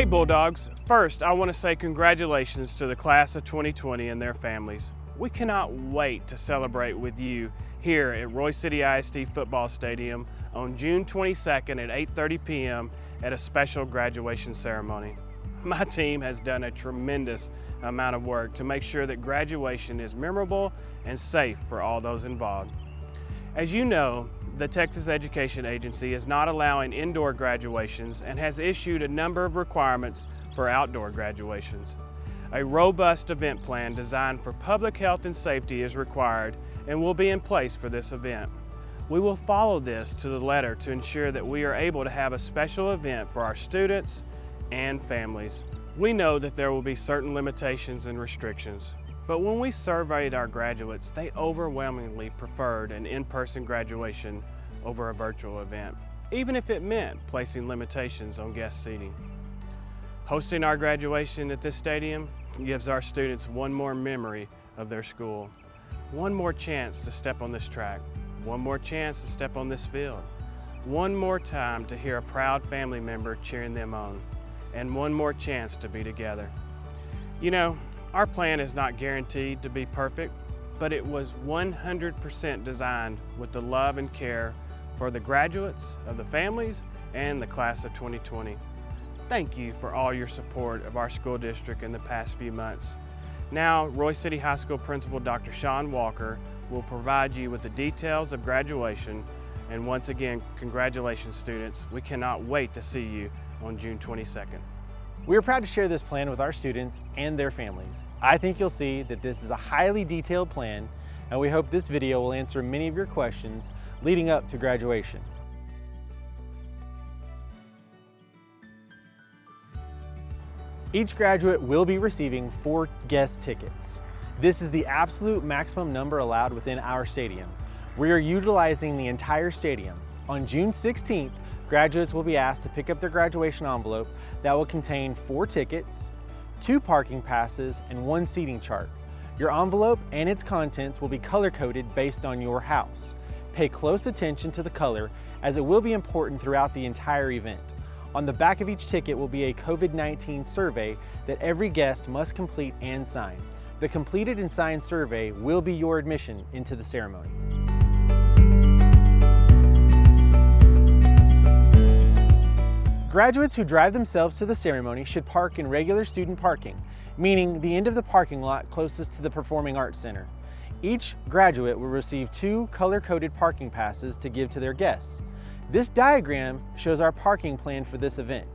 Bulldogs, first I want to say congratulations to the class of 2020 and their families. We cannot wait to celebrate with you here at Roy City ISD Football Stadium on June 22nd at 8:30 p.m. at a special graduation ceremony. My team has done a tremendous amount of work to make sure that graduation is memorable and safe for all those involved. As you know, the Texas Education Agency is not allowing indoor graduations and has issued a number of requirements for outdoor graduations. A robust event plan designed for public health and safety is required and will be in place for this event. We will follow this to the letter to ensure that we are able to have a special event for our students and families. We know that there will be certain limitations and restrictions, but when we surveyed our graduates, they overwhelmingly preferred an in-person graduation over a virtual event, even if it meant placing limitations on guest seating. Hosting our graduation at this stadium gives our students one more memory of their school, one more chance to step on this track, one more chance to step on this field, one more time to hear a proud family member cheering them on, and one more chance to be together. You know, our plan is not guaranteed to be perfect, but it was 100% designed with the love and care for the graduates, of the families, and the class of 2020. Thank you for all your support of our school district in the past few months. Now, Roy City High School Principal Dr. Sean Walker will provide you with the details of graduation. And once again, congratulations students. We cannot wait to see you on June 22nd. We are proud to share this plan with our students and their families. I think you'll see that this is a highly detailed plan, and we hope this video will answer many of your questions leading up to graduation. Each graduate will be receiving 4 guest tickets. This is the absolute maximum number allowed within our stadium. We are utilizing the entire stadium. On June 16th, graduates will be asked to pick up their graduation envelope that will contain 4 tickets, 2 parking passes, and 1 seating chart. Your envelope and its contents will be color-coded based on your house. Pay close attention to the color, as it will be important throughout the entire event. On the back of each ticket will be a COVID-19 survey that every guest must complete and sign. The completed and signed survey will be your admission into the ceremony. Graduates who drive themselves to the ceremony should park in regular student parking, meaning the end of the parking lot closest to the Performing Arts Center. Each graduate will receive 2 color-coded parking passes to give to their guests. This diagram shows our parking plan for this event.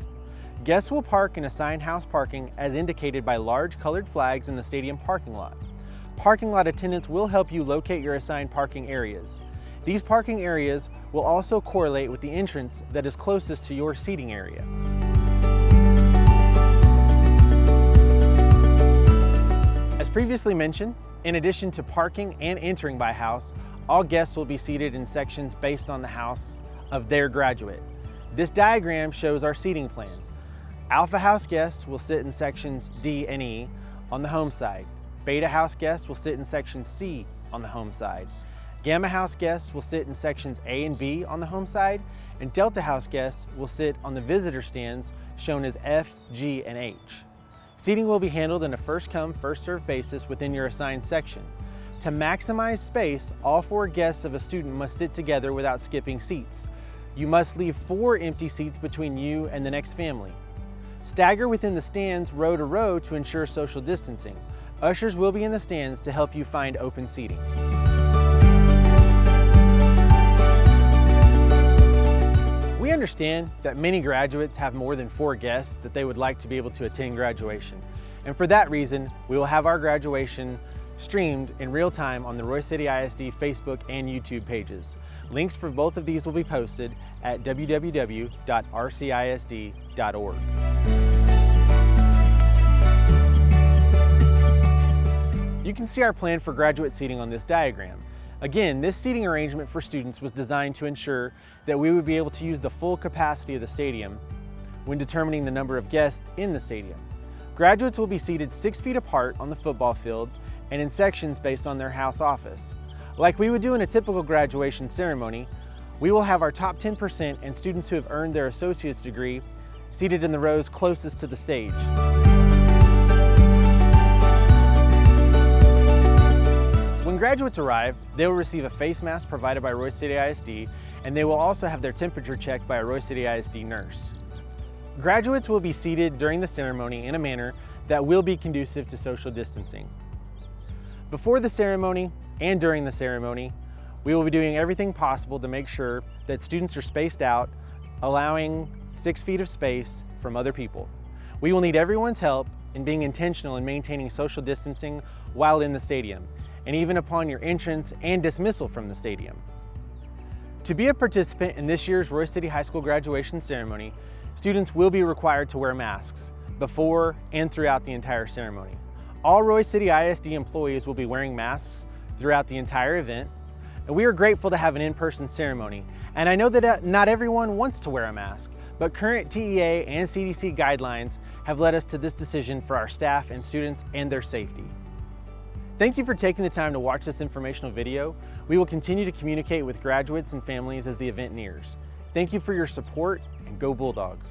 Guests will park in assigned house parking as indicated by large colored flags in the stadium parking lot. Parking lot attendants will help you locate your assigned parking areas. These parking areas will also correlate with the entrance that is closest to your seating area. As previously mentioned, in addition to parking and entering by house, all guests will be seated in sections based on the house of their graduate. This diagram shows our seating plan. Alpha House guests will sit in sections D and E on the home side. Beta House guests will sit in section C on the home side. Gamma House guests will sit in sections A and B on the home side, and Delta House guests will sit on the visitor stands shown as F, G, and H. Seating will be handled in a first-come, first-served basis within your assigned section. To maximize space, all 4 guests of a student must sit together without skipping seats. You must leave 4 empty seats between you and the next family. Stagger within the stands row to row to ensure social distancing. Ushers will be in the stands to help you find open seating. We understand that many graduates have more than 4 guests that they would like to be able to attend graduation. And for that reason, we will have our graduation streamed in real time on the Roy City ISD Facebook and YouTube pages. Links for both of these will be posted at www.rcisd.org. You can see our plan for graduate seating on this diagram. Again, this seating arrangement for students was designed to ensure that we would be able to use the full capacity of the stadium when determining the number of guests in the stadium. Graduates will be seated 6 feet apart on the football field and in sections based on their house office. Like we would do in a typical graduation ceremony, we will have our top 10% and students who have earned their associate's degree seated in the rows closest to the stage. When graduates arrive, they will receive a face mask provided by Royse City ISD, and they will also have their temperature checked by a Royse City ISD nurse. Graduates will be seated during the ceremony in a manner that will be conducive to social distancing. Before the ceremony and during the ceremony, we will be doing everything possible to make sure that students are spaced out, allowing 6 feet of space from other people. We will need everyone's help in being intentional in maintaining social distancing while in the stadium, and even upon your entrance and dismissal from the stadium. To be a participant in this year's Royse City High School graduation ceremony, students will be required to wear masks before and throughout the entire ceremony. All Royse City ISD employees will be wearing masks throughout the entire event, and we are grateful to have an in-person ceremony. And I know that not everyone wants to wear a mask, but current TEA and CDC guidelines have led us to this decision for our staff and students and their safety. Thank you for taking the time to watch this informational video. We will continue to communicate with graduates and families as the event nears. Thank you for your support, and go Bulldogs!